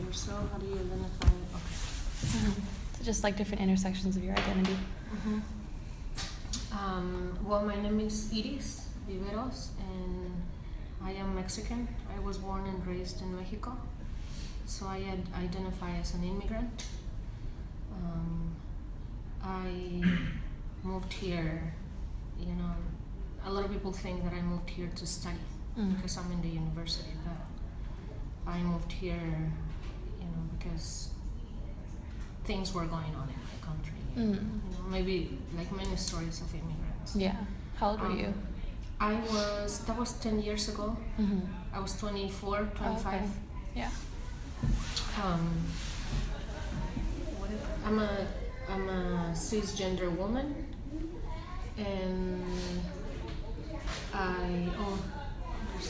yourself? How do you identify? Okay. So just like different intersections of your identity. Well, my name is Iris Viveros, and I am Mexican. I was born and raised in Mexico, so I identify as an immigrant. I moved here, a lot of people think that I moved here to study because I'm in the university, but I moved here, because things were going on in my country. Maybe like many stories of immigrants. Yeah. How old were you? That was 10 years ago. I was 24, 25. Okay. Yeah. I'm a cisgender woman, and there's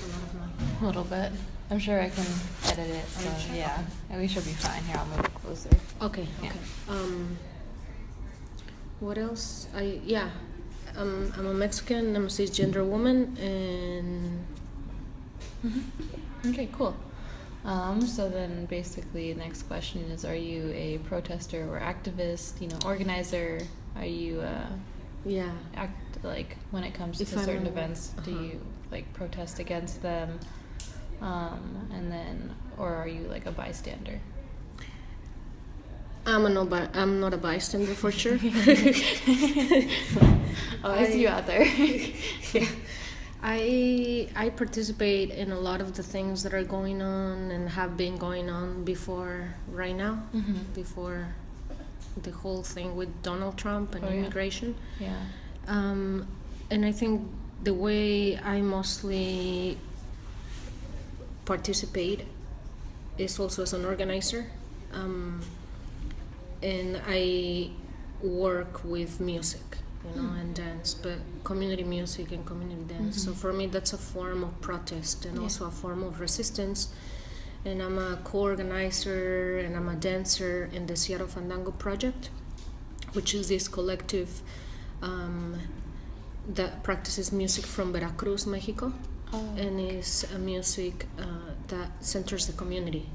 a lot of noise. A little bit. I'm sure I can edit it, so yeah. We should be fine. Here, I'll move it closer. Okay. What else? I'm a Mexican. I'm a cisgender woman, and Okay, cool. So then basically the next question is, are you a protester or activist, organizer? Are you when it comes to certain events, do you protest against them? And then, or are you a bystander? I'm not a bystander for sure. I see you out there. Yeah. I participate in a lot of the things that are going on and have been going on before right now, before the whole thing with Donald Trump and immigration. Yeah. And I think the way I mostly participate is also as an organizer. And I work with music, and dance, but community music and community dance. So for me, that's a form of protest and also a form of resistance. And I'm a co-organizer and I'm a dancer in the Seattle Fandango project, which is this collective that practices music from Veracruz, Mexico, and is a music that centers the community.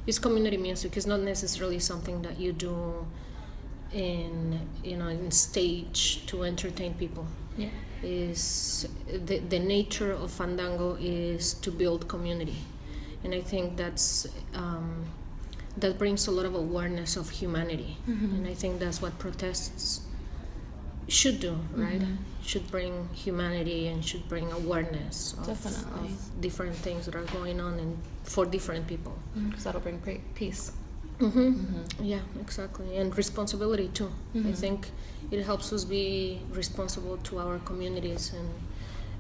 It's community music. It's not necessarily something that you do in stage to entertain people. Yeah. Is the nature of fandango is to build community, and I think that brings a lot of awareness of humanity, and I think that's what protests should do, right? Should bring humanity and should bring awareness of different things that are going on for different people. Because that'll bring peace. Yeah, exactly. And responsibility too. I think it helps us be responsible to our communities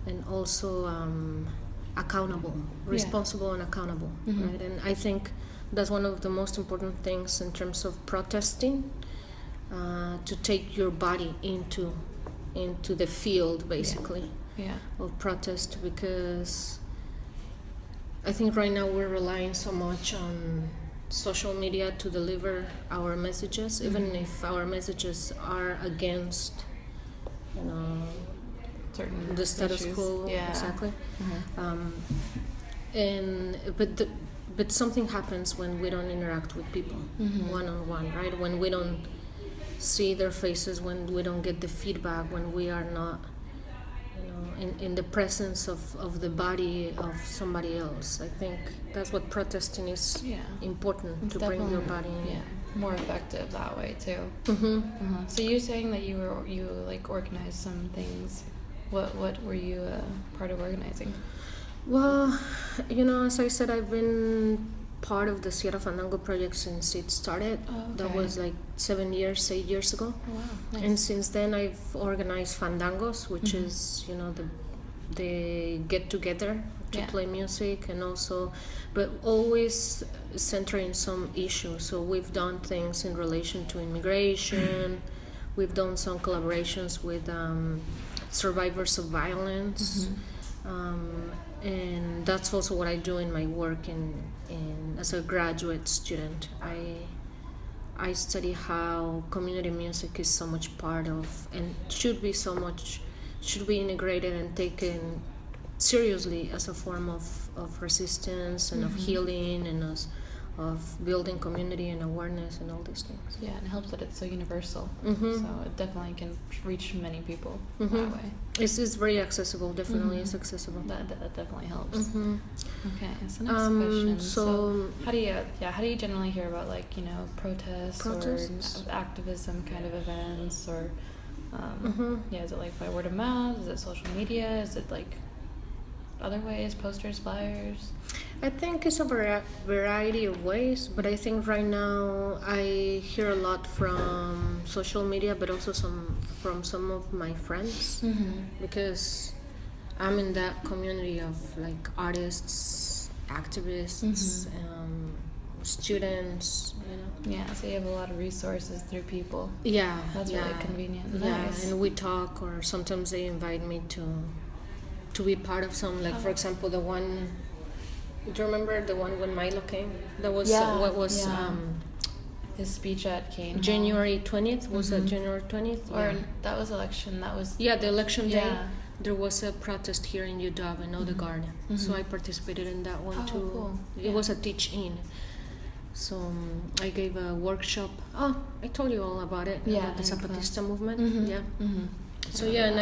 and also accountable, responsible and accountable, right? And I think that's one of the most important things in terms of protesting, to take your body into the field, basically, of protest, because I think right now we're relying so much on social media to deliver our messages, even if our messages are against, certain the status issues. quo. Yeah. Exactly. But something happens when we don't interact with people one-on-one, right? When we don't see their faces, when we don't get the feedback, when we are not in the presence of the body of somebody else. I think that's what protesting is important, it's to bring your body in. Yeah, more effective that way too. So you're saying that you organized some things. What were you part of organizing? Well, as I said, I've been part of the Seattle Fandango project since it started. That was 8 years ago. Oh, wow. Nice. And since then I've organized fandangos, which is the get together to play music, and also but always centering some issue. So we've done things in relation to immigration. We've done some collaborations with survivors of violence. And that's also what I do in my work in as a graduate student. I study how community music is so much part of, and should be integrated and taken seriously as a form of resistance and of healing, and as of building community and awareness and all these things. Yeah, and it helps that it's so universal. Mm-hmm. So it definitely can reach many people Mm-hmm. that way. It's very accessible, definitely. Mm-hmm. It's accessible. That definitely helps. Mm-hmm. Okay, so next question. So how do you generally hear about, like, you know, protests? Or activism kind of events, or is it like by word of mouth? Is it social media? Is it like other ways, posters, flyers? I think it's a variety of ways, but I think right now I hear a lot from social media, but also from some of my friends, because I'm in that community of like artists, activists, students, you know. Yeah, so you have a lot of resources through people. Yeah, that's really convenient. Yeah, Nice. and we talk, or sometimes they invite me to be part of some, like for example, the one. Do you remember the one when Milo came? That was his speech at Kane. January 20th. Was that January 20th? Or that was election. That was the election day. Yeah. There was a protest here in UW in the garden, so I participated in that one too. Cool. It was a teach-in. So I gave a workshop. Oh, I told you all about it. Yeah, about the Zapatista movement. Yeah. So and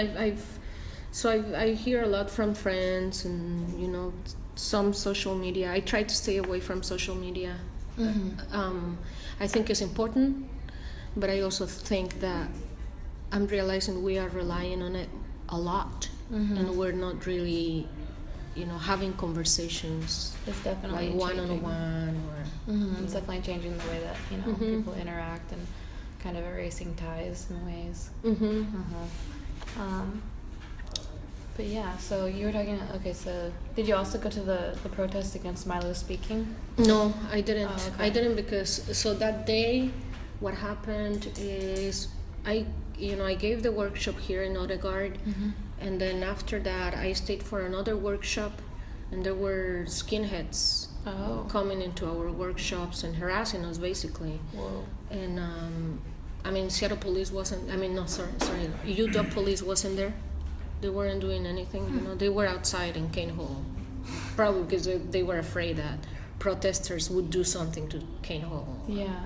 I hear a lot from friends, and you know, some social media. I try to stay away from social media. I think it's important, but I also think that I'm realizing we are relying on it a lot, and we're not really, you know, having conversations. It's definitely like one-on-one, or it's definitely changing the way that, you know, people interact, and kind of erasing ties in ways. But yeah, so you were talking. Okay, so did you also go to the protest against Milo speaking? No, I didn't. Oh, okay. I didn't because that day, what happened is I gave the workshop here in Odegaard, and then after that I stayed for another workshop, and there were skinheads coming into our workshops and harassing us basically. Whoa. And I mean, Seattle police wasn't. I mean, no, sorry, UW police wasn't there. They weren't doing anything, you know. They were outside in Kane Hall, probably because they were afraid that protesters would do something to Kane Hall. Yeah.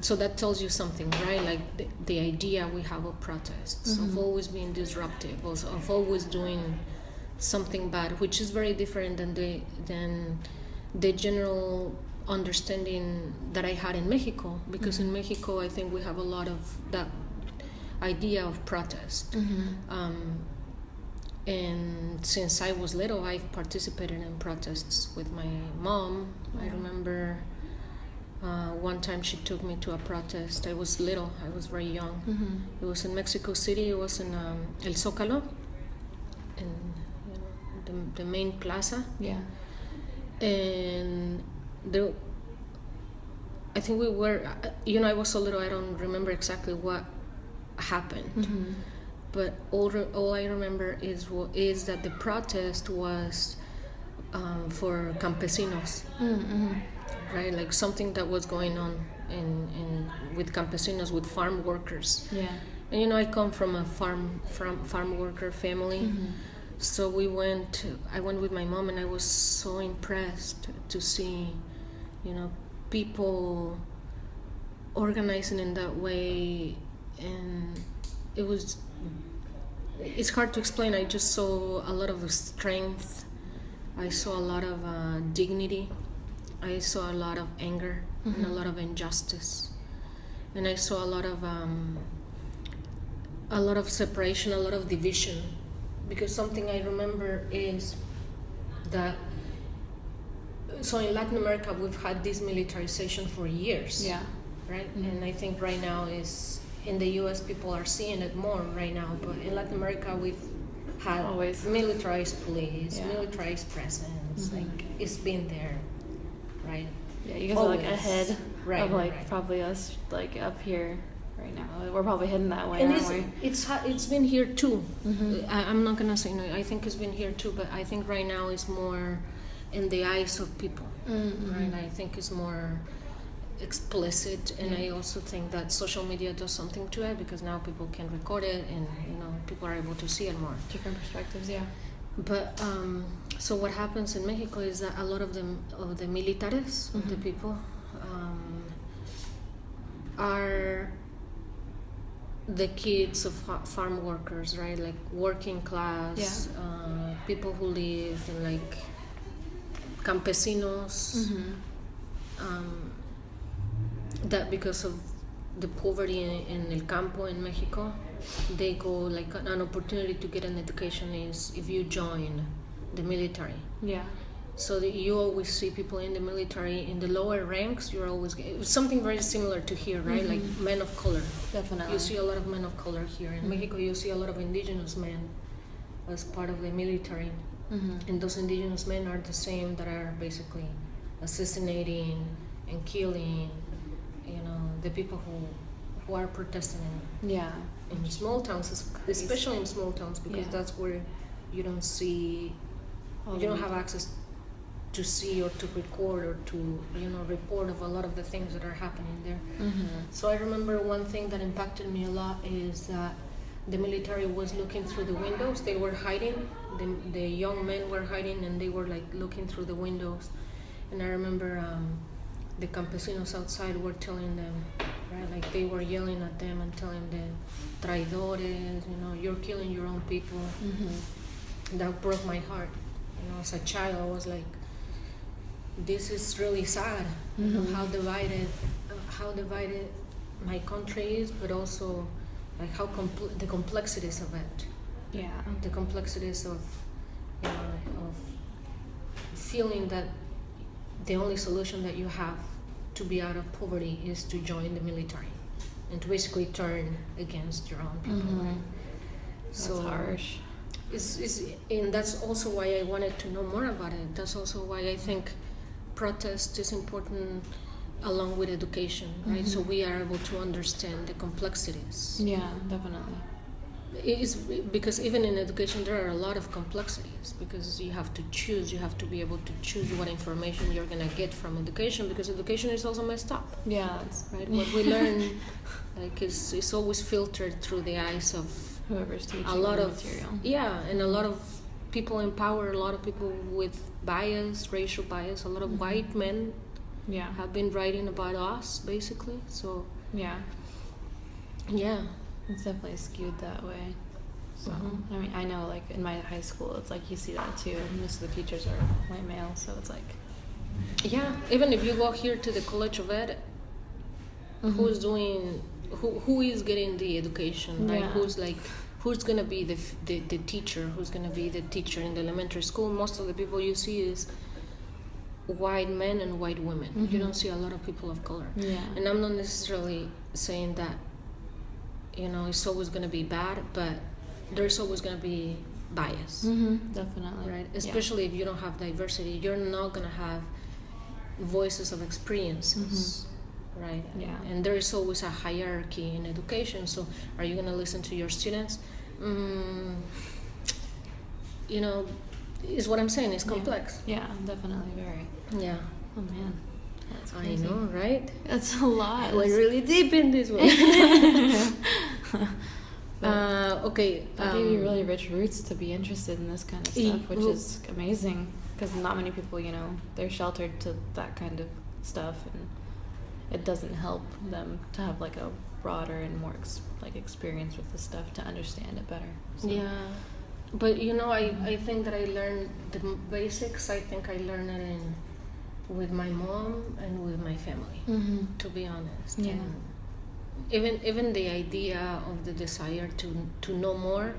So that tells you something, right? Like the idea we have of protests, of always being disruptive, of always doing something bad, which is very different than the general understanding that I had in Mexico. Because in Mexico, I think we have a lot of that idea of protest, and since I was little, I've participated in protests with my mom. I remember one time she took me to a protest. I was little, I was very young. It was in Mexico City. It was in El Zócalo, in, you know, the main plaza. Yeah. And there, I think we were, you know, I was so little, I don't remember exactly what happened, but all I remember is that the protest was for campesinos, right? Like something that was going on in with campesinos, with farm workers. Yeah. And you know, I come from a farm worker family, so I went with my mom, and I was so impressed to see, you know, people organizing in that way. And it's hard to explain. I just saw a lot of strength. I saw a lot of dignity. I saw a lot of anger and a lot of injustice. And I saw a lot of separation, a lot of division. Because something I remember is that, so in Latin America, we've had this militarization for years. Yeah. Right? And I think right now is, in the U.S., people are seeing it more right now, but in Latin America, we've had always militarized police, militarized presence. Like, it's been there, right? Yeah, you guys always. are like ahead of like right. probably us, like up here right now. We're probably heading that way, And aren't we? it's been here too. I'm not gonna say no. I think it's been here too, but I think right now it's more in the eyes of people, right? I think it's more explicit, and I also think that social media does something to it, because now people can record it, and you know, people are able to see it more. Different perspectives, yeah. But so what happens in Mexico is that a lot of the militares, of the people, are the kids of farm workers, right? Like working class, people who live in like campesinos. That because of the poverty in el campo in Mexico, they go like an opportunity to get an education is if you join the military. Yeah. So that you always see people in the military in the lower ranks. You're always it's something very similar to here, right? Like men of color. Definitely. You see a lot of men of color here in Mexico. You see a lot of indigenous men as part of the military, and those indigenous men are the same that are basically assassinating and killing, the people who are protesting in small towns, especially in small towns, because that's where you don't see, you don't have access to see or to record or to report of a lot of the things that are happening there. So I remember one thing that impacted me a lot is that the military was looking through the windows. They were hiding. The young men were hiding, and they were like looking through the windows. And I remember the campesinos outside were telling them, right, like they were yelling at them and telling them, traidores, you're killing your own people. That broke my heart. As a child, I was like, this is really sad. How divided my country is, but also like how the complexities of it. Yeah. The complexities of feeling that the only solution that you have to be out of poverty is to join the military and to basically turn against your own people. Right? So that's harsh. And that's also why I wanted to know more about it. That's also why I think protest is important along with education, right? So we are able to understand the complexities. Yeah, definitely. It is because even in education there are a lot of complexities, because you have to choose, you have to be able to choose what information you're going to get from education, because education is also messed up. Yeah, that's right. What we learn like is always filtered through the eyes of whoever's teaching a lot of material. Yeah, and a lot of people in power, a lot of people with bias, racial bias, a lot of white men have been writing about us basically. So yeah. It's definitely skewed that way. So I mean, I know like in my high school it's like you see that too. Most of the teachers are white male, so it's like even if you go here to the College of Ed, who's doing who is getting the education, right? Who's gonna be the teacher, who's gonna be the teacher in the elementary school? Most of the people you see is white men and white women. You don't see a lot of people of color. And I'm not necessarily saying that it's always going to be bad, but there's always going to be bias. Definitely. Right? Especially if you don't have diversity, you're not going to have voices of experiences. Right? Yeah. And there is always a hierarchy in education. So are you going to listen to your students? Is what I'm saying. It's complex. Yeah, definitely. Very. Yeah. Oh, man. That's I know, right? That's a lot. I went really deep in this one. Okay. That gave you really rich roots to be interested in this kind of stuff, which is amazing, because not many people, they're sheltered to that kind of stuff, and it doesn't help them to have like a broader and more experience with the stuff to understand it better. So. Yeah. But I think that I learned the basics. I think I learned it with my mom and with my family, to be honest. Yeah. And even the idea of the desire to know more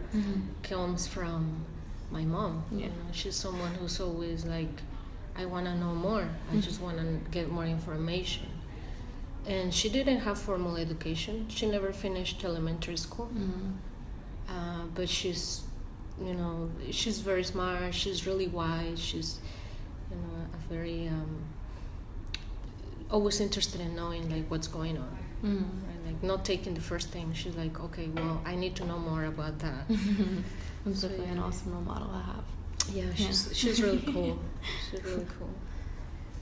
comes from my mom. Yeah. She's someone who's always like, I want to know more. I just want to get more information. And she didn't have formal education. She never finished elementary school. But she's very smart. She's really wise. She's a very always interested in knowing like what's going on, right? Like not taking the first thing. She's like, okay, well, I need to know more about that. It's definitely an awesome role model to have. Yeah, she's really cool. She's really cool.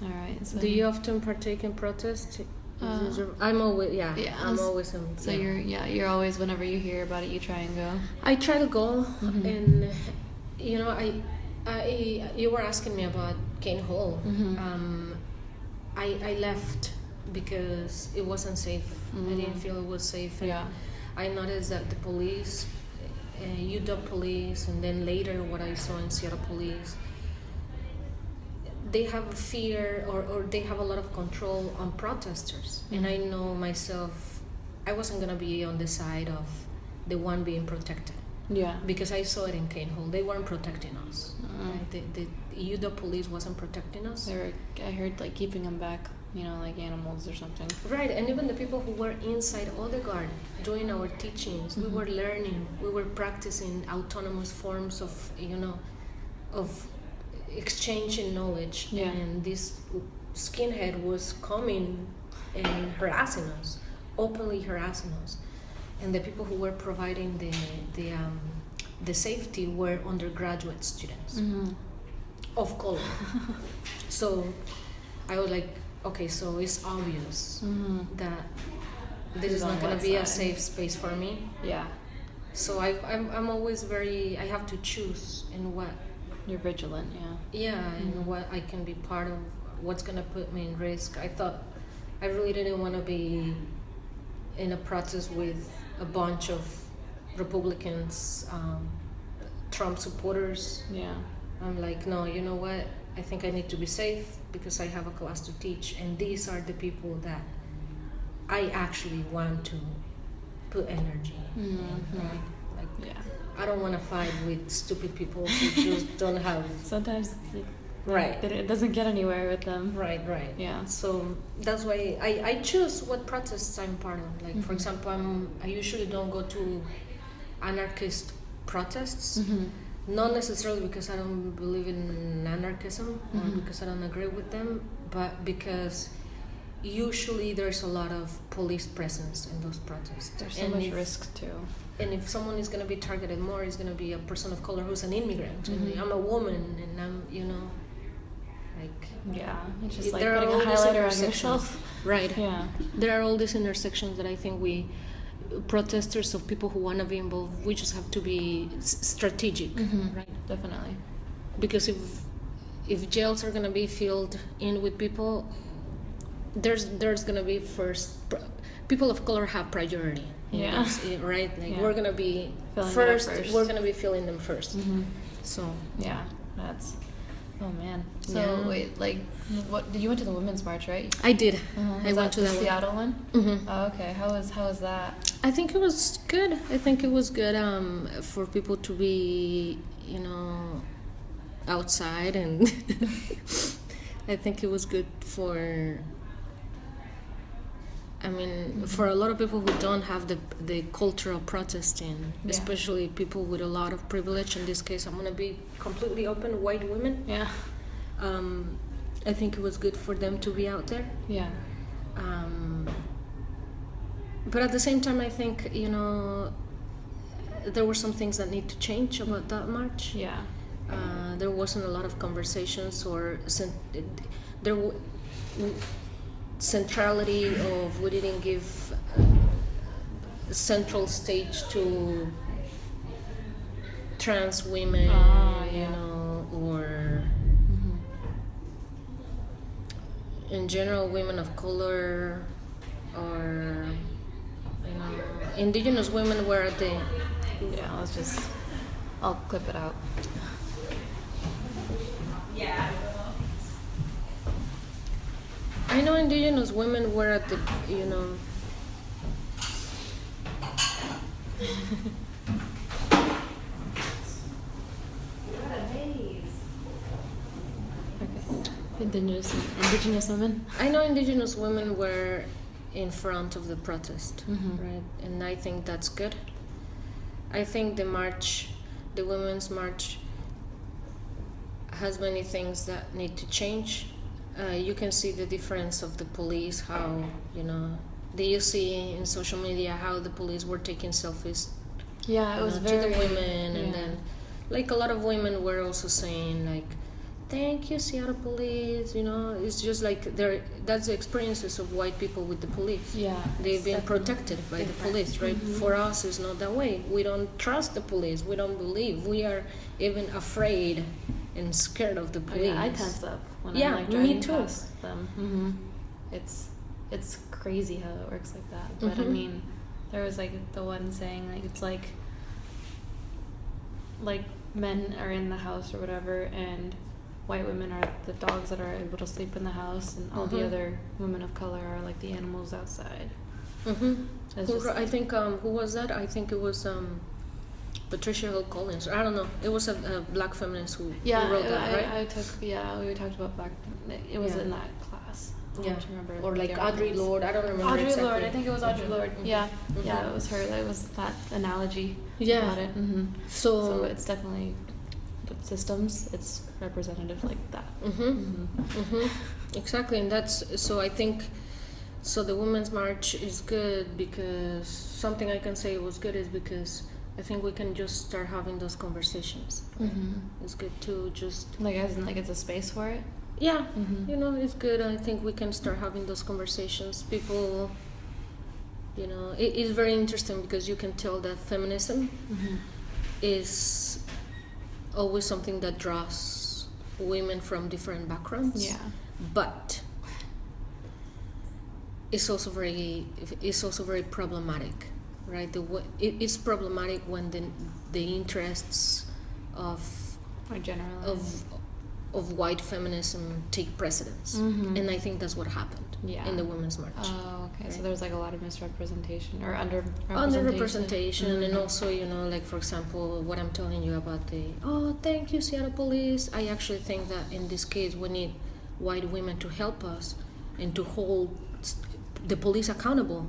All right. So do you often partake in protests? I'm always I'm always in. So you're always, whenever you hear about it, you try and go. I try to go, and You know, you were asking me about Kane Hall. I left because it wasn't safe. I didn't feel it was safe. And I noticed that the police, UW police, and then later what I saw in Seattle police, they have a fear or they have a lot of control on protesters. And I know myself, I wasn't going to be on the side of the one being protected. Yeah. Because I saw it in Kane Hall. They weren't protecting us. Right? The UW police wasn't protecting us. They were, I heard, like, keeping them back, you know, like animals or something. Right, and even the people who were inside Odegaard doing our teachings, we were learning, we were practicing autonomous forms of, you know, of exchanging knowledge. Yeah. And this skinhead was coming and harassing us, openly harassing us. And the people who were providing the safety were undergraduate students of color. So I was like, okay, so it's obvious that this is not going to be a safe space for me. Yeah. So I'm always very, I have to choose in what. You're vigilant, yeah. Yeah, and what I can be part of, what's going to put me in risk. I thought, I really didn't want to be in a protest with a bunch of Republicans, Trump supporters. Yeah. I'm like, no, you know what? I think I need to be safe because I have a class to teach, and these are the people that I actually want to put energy in, right? Like, yeah. I don't want to fight with stupid people who just don't have... Sometimes right. It doesn't get anywhere with them. Right. Yeah. So that's why I choose what protests I'm part of. Like, for example, I usually don't go to anarchist protests. Not necessarily because I don't believe in anarchism or because I don't agree with them, but because usually there's a lot of police presence in those protests. There's so much risk too. And if someone is going to be targeted more, it's going to be a person of color who's an immigrant. And I'm a woman, and I'm, you know, like... Yeah, it's just like putting a highlighter on yourself. Right. Yeah. There are all these intersections that I think protesters of people who want to be involved, we just have to be strategic, right? Definitely. Because if jails are going to be filled in with people, there's going to be people of color have priority. Yeah. Right? Like we're going to be first. We're going to be filling them first. So yeah, that's... Oh man. So wait, like, what did you went to the Women's March, right? I did. I went to the that Seattle one. Oh, okay. How was that? I think it was good. For people to be, you know, outside, and I think it was good for. I mean, for a lot of people who don't have the culture of protesting, especially people with a lot of privilege. In this case, I'm going to be completely open, white women. Yeah. I think it was good for them to be out there. Yeah. But at the same time, I think, you know, there were some things that need to change about that march. Yeah. There wasn't a lot of conversations centrality of we didn't give a central stage to trans women, you know, or in general women of color, or, you know, indigenous women were at the... Yeah, I'll clip it out. Yeah. I know indigenous women were at the, you know... Okay. Indigenous women? I know indigenous women were in front of the protest, right? And I think that's good. I think the Women's March, has many things that need to change. You can see the difference of the police, how, you know, do you see in social media how the police were taking selfies it was very, to the women, and then like a lot of women were also saying like thank you, Seattle police. It's just like that's the experiences of white people with the police. Yeah, they've been protected by the police, right? For us, it's not that way. We don't trust the police. We don't believe. We are even afraid and scared of the police. I tense up when I'm like driving past them. It's crazy how it works like that. But I mean, there was like the one saying like it's like men are in the house or whatever, and white women are the dogs that are able to sleep in the house, and all the other women of color are like the animals outside. I think who was that? I think it was Patricia Hill Collins. I don't know. It was a black feminist who wrote that, right? We talked about black. It was in that class. I don't remember. Or like Audre Lorde. I don't remember Audre exactly. Lorde. I think it was Audre Lorde. Yeah, it was her. That was that analogy. About it. So it's definitely with systems. It's representative like that. Exactly, and that's so. I think so. The Women's March is good because something I can say was good is because I think we can just start having those conversations. Right? It's good to just as in it's a space for it. Yeah, it's good. I think we can start having those conversations. People, it is very interesting because you can tell that feminism is always something that draws women from different backgrounds. Yeah, but it's also very problematic, right? It's problematic when the interests of white feminism take precedence, and I think that's what happened in the Women's March. Oh, okay. Right? So there's a lot of misrepresentation or underrepresentation. Underrepresentation, and also for example, what I'm telling you about thank you, Seattle police. I actually think that in this case we need white women to help us and to hold the police accountable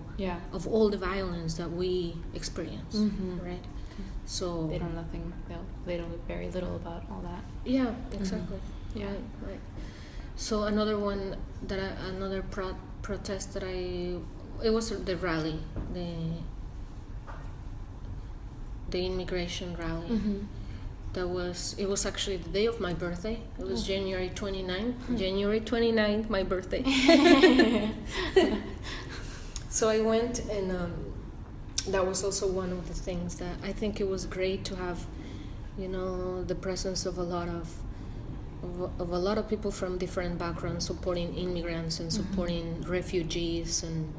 of all the violence that we experience, right? So they know very little about all that. Yeah, exactly. Right. So another one another protest that it was the rally, the immigration rally. It was actually the day of my birthday. It was January 29th. January 29th, my birthday. So I went, and that was also one of the things that I think it was great to have, the presence of a lot of people from different backgrounds supporting immigrants and supporting refugees and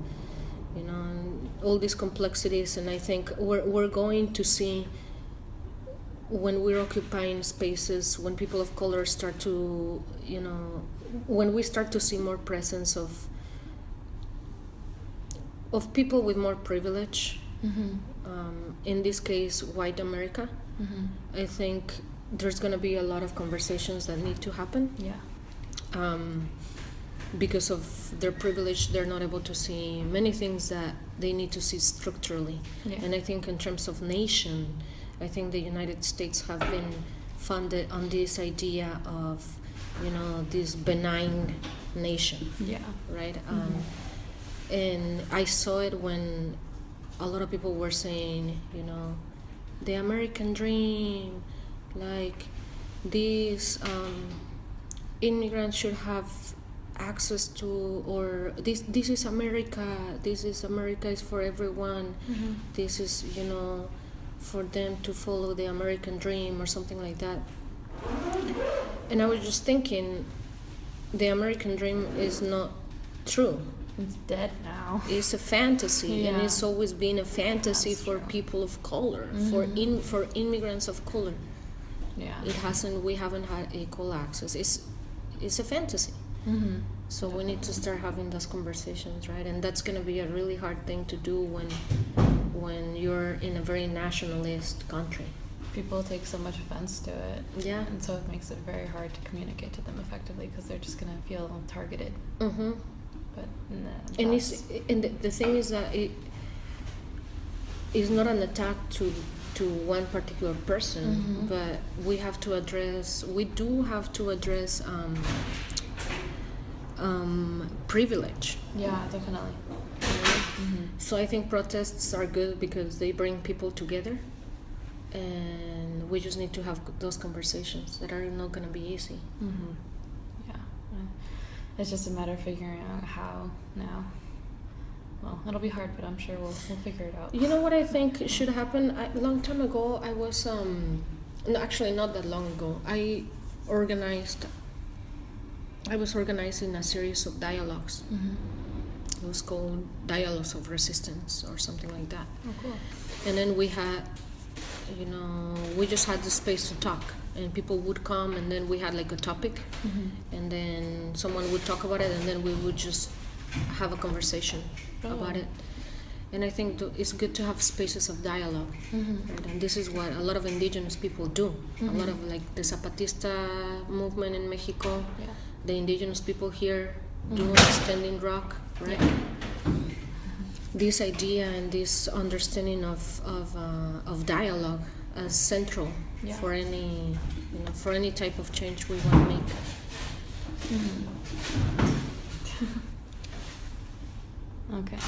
and all these complexities. And I think we're going to see, when we're occupying spaces, when people of color start to when we start to see more presence of people with more privilege, in this case white America, I think there's going to be a lot of conversations that need to happen. Because of their privilege, they're not able to see many things that they need to see structurally. And I think in terms of nation, I think the United States have been founded on this idea of this benign nation, right? And I saw it when a lot of people were saying, the American dream, like these immigrants should have access to, or this is America, America is for everyone, this is for them to follow the American dream or something like that. And I was just thinking, the American dream is not true. It's dead now. It's a fantasy, and it's always been a fantasy for people of color, for immigrants of color. We haven't had equal access. It's a fantasy. So we need to start having those conversations, right? And that's going to be a really hard thing to do when you're in a very nationalist country. People take so much offense to it. Yeah. And so it makes it very hard to communicate to them effectively because they're just going to feel targeted. But the thing is that it is not an attack to one particular person, but we do have to address privilege. Yeah, definitely. So I think protests are good because they bring people together, and we just need to have those conversations that are not going to be easy. Yeah, it's just a matter of figuring out how now. Well, it'll be hard, but I'm sure we'll figure it out. You know what I think should happen? A long time ago, I was no, actually not that long ago, I was organizing a series of dialogues. It was called Dialogues of Resistance or something like that. Oh, cool. And then we had, we just had the space to talk, and people would come, and then we had like a topic, and then someone would talk about it, and then we would just have a conversation about it. And I think it's good to have spaces of dialogue, right? And this is what a lot of indigenous people do. A lot of like the Zapatista movement in Mexico, the indigenous people here do Standing Rock, right? This idea and this understanding of dialogue as central for any for any type of change we want to make. Okay,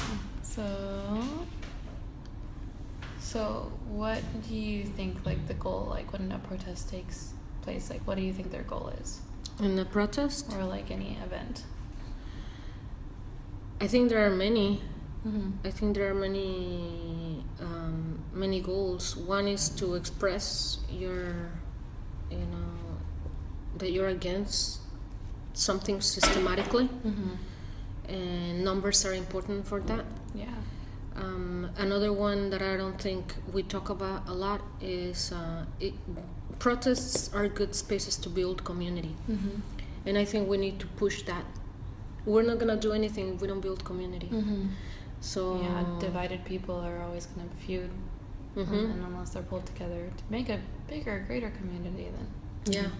so what do you think, like, the goal, like, when a protest takes place, like, what do you think their goal is? In a protest? Or, like, any event? I think there are many. I think there are many goals. One is to express that you're against something systematically. And numbers are important for that. Yeah. Another one that I don't think we talk about a lot is protests are good spaces to build community. And I think we need to push that. We're not going to do anything if we don't build community. So yeah, divided people are always going to feud, and unless they're pulled together to make a bigger, greater community, then. Yeah.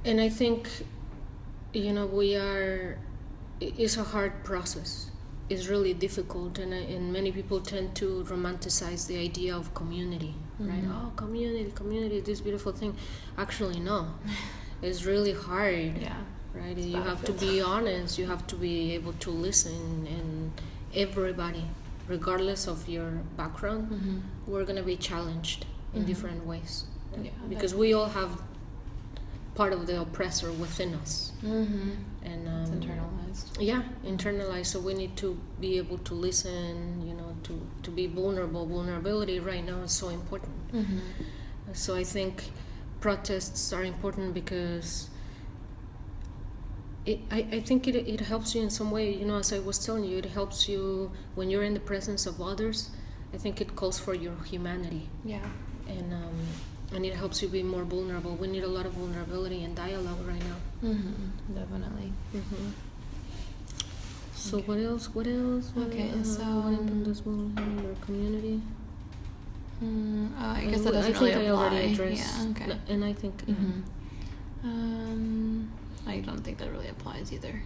And I think, it's a hard process. It's really difficult, and many people tend to romanticize the idea of community, right? Oh, community, this beautiful thing. Actually, no. It's really hard. Yeah. Right? You have to be honest, you have to be able to listen, and everybody, regardless of your background, we're going to be challenged in different ways. Right? Because we all have part of the oppressor within us. And it's internalized. Yeah, internalized. So we need to be able to listen, to be vulnerable. Vulnerability right now is so important. So I think protests are important because I think it helps you in some way. As I was telling you, it helps you when you're in the presence of others. I think it calls for your humanity. Yeah. And it helps you be more vulnerable. We need a lot of vulnerability and dialogue right now. Definitely. So what else? Okay, so your community. I guess that doesn't really apply. I already addressed. Yeah. Okay. No, and I think. I don't think that really applies either.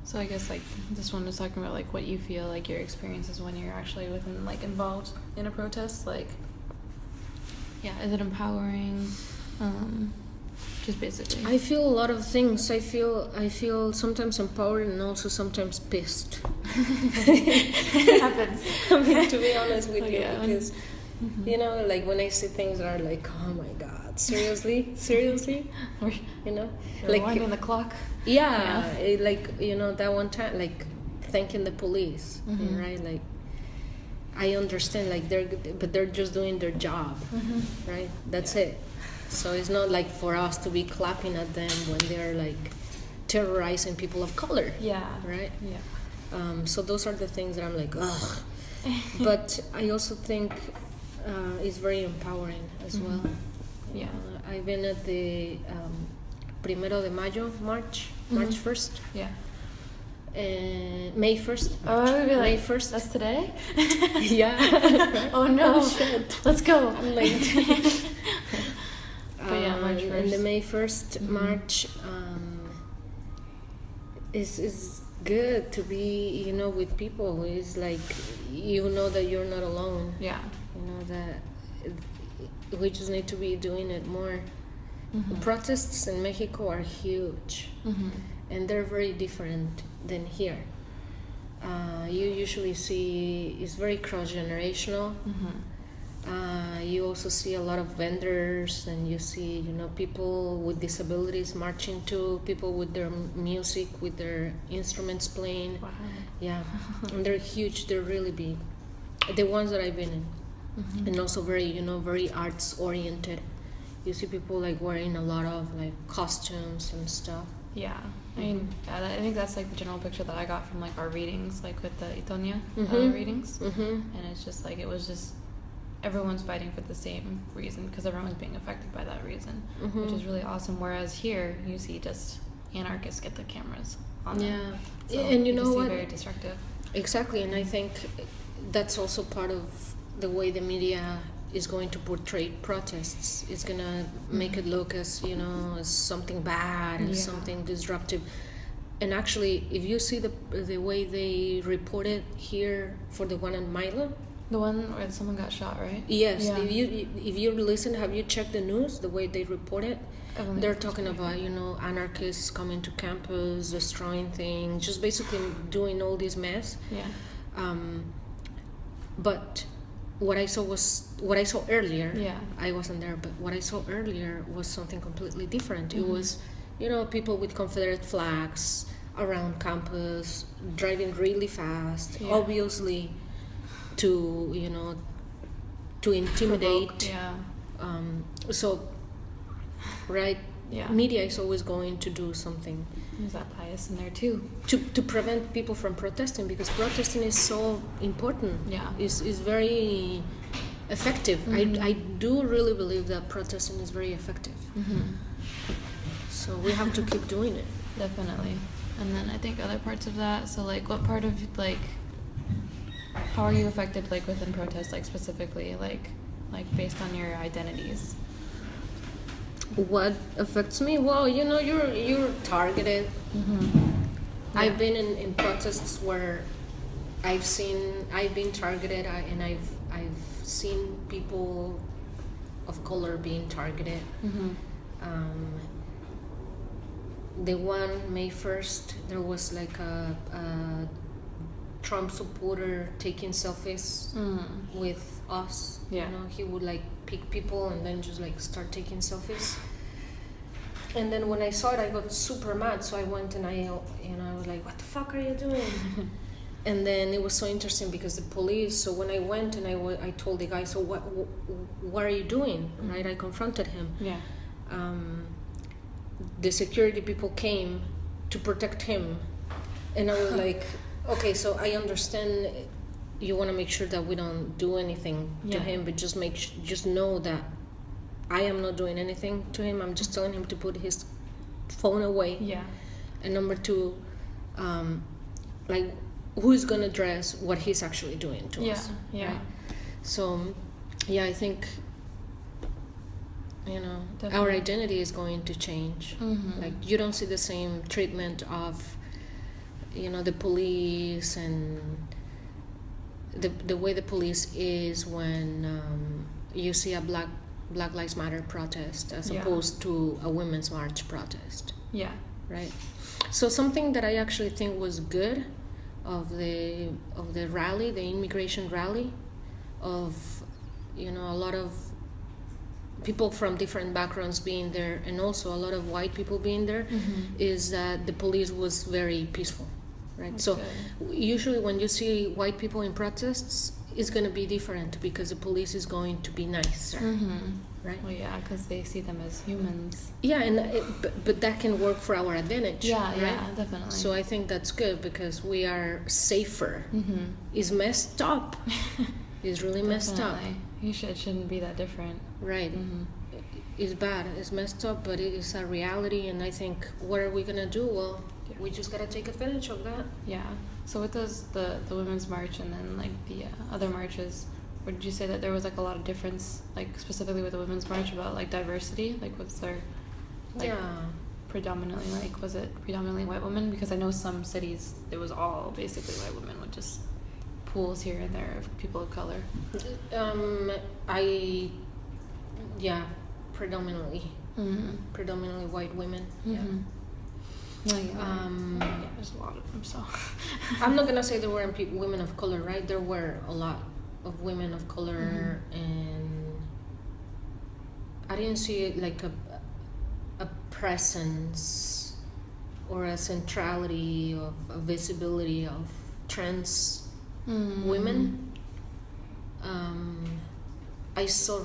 So I guess, like, this one was talking about, like, what you feel like your experiences when you're actually involved in a protest. Like, yeah, is it empowering? Just basically. I feel a lot of things. I feel sometimes empowered and also sometimes pissed. It happens. I mean, to be honest with you, because like when I see things that are like, oh my God, seriously, like winding the clock. Yeah, that one time, like thanking the police, right? Like, I understand, like they're just doing their job, right? That's it. So it's not like for us to be clapping at them when they're like terrorizing people of color. Yeah. Right? Yeah. So those are the things that I'm like, ugh. But I also think it's very empowering as well. Yeah. I've been at the Primero de Mayo March 1st. Yeah. May 1st. Oh, I would be like, May 1st. That's today? Yeah. Oh no. Oh, shit. Let's go. I'm late. But yeah, March 1st. And the May 1st march is good to be, with people. It's like, that you're not alone. Yeah. That we just need to be doing it more. Protests in Mexico are huge. And they're very different than here. You usually see it's very cross-generational. You also see a lot of vendors, and you see, you know, people with disabilities marching too, people with their music, with their instruments playing. Wow. Yeah, and they're huge. They're really big. The ones that I've been in, and also very, you know, very arts oriented. You see people like wearing a lot of like costumes and stuff. Yeah, I mean, I think that's like the general picture that I got from like our readings, like with the Itonia readings, and it's just like it was just everyone's fighting for the same reason because everyone's being affected by that reason, which is really awesome. Whereas here, you see just anarchists get the cameras on them. So and you know what? Very destructive. Exactly, and I think that's also part of the way the media is going to portray protests. It's gonna make it look as, you know, as something bad and something disruptive. And actually, if you see the way they report it here for the one in Milo, the one where someone got shot, right? Yes. Yeah. If you listen, have you checked the news? The way they report it, they're talking about, you know, anarchists coming to campus, destroying things, just basically doing all this mess. Yeah. But what I saw earlier. Yeah. I wasn't there, but what I saw earlier was something completely different. It was, you know, people with Confederate flags around campus, driving really fast, obviously to, you know, to intimidate. Provoke, So, right? Yeah. Media is always going to do something. There's that bias in there too. To prevent people from protesting, because protesting is so important. Yeah. Is very effective. I do really believe that protesting is very effective. So we have to keep doing it. Definitely. And then I think other parts of that, so like what part of like, how are you affected like within protests, like specifically, like based on your identities? What affects me? Well, you know, you're targeted. I've been in protests where I've been targeted, and I've seen people of color being targeted. The one May 1st, there was like a Trump supporter taking selfies with us. Yeah. You know, he would like pick people and then just like start taking selfies. And then when I saw it, I got super mad. So I went and I was like, "What the fuck are you doing?" And then it was so interesting because the police. So when I went and I told the guy, "So what are you doing?" Right? I confronted him. Yeah. The security people came to protect him, and I was like, "Okay, so I understand you want to make sure that we don't do anything to him, but just know that I am not doing anything to him. I'm just telling him to put his phone away. Yeah. And number two, like, who is gonna address what he's actually doing to us? Yeah. Right? So, yeah, I think, you know, Definitely. our identity is going to change. Like, you don't see the same treatment of, you know, the police and the way the police is when you see a Black Lives Matter protest as opposed to a Women's March protest. Yeah. Right. So something that I actually think was good of the rally, the immigration rally, of, you know, a lot of people from different backgrounds being there, and also a lot of white people being there, is that the police was very peaceful. Right. That's so good. Usually when you see white people in protests, it's going to be different because the police is going to be nicer. Right. Well, yeah, because they see them as humans. Yeah, and but that can work for our advantage. Yeah, right? yeah, definitely. So I think that's good because we are safer. It's messed up. It's really messed up. It shouldn't be that different. Right. It's bad. It's messed up, but it is a reality. And I think, what are we gonna do? Well, we just gotta take advantage of that. Yeah. So with the Women's March and then like the other marches, would you say that there was like a lot of difference, like specifically with the Women's March, about like diversity? Like what's their like predominantly, like was it predominantly white women? Because I know some cities it was all basically white women with just pools here and there of people of color. Predominantly white women. No, yeah, there's a lot of them. So I'm not gonna say there weren't women of color, right? There were a lot of women of color, and I didn't see it like a presence or a centrality of a visibility of trans women. I saw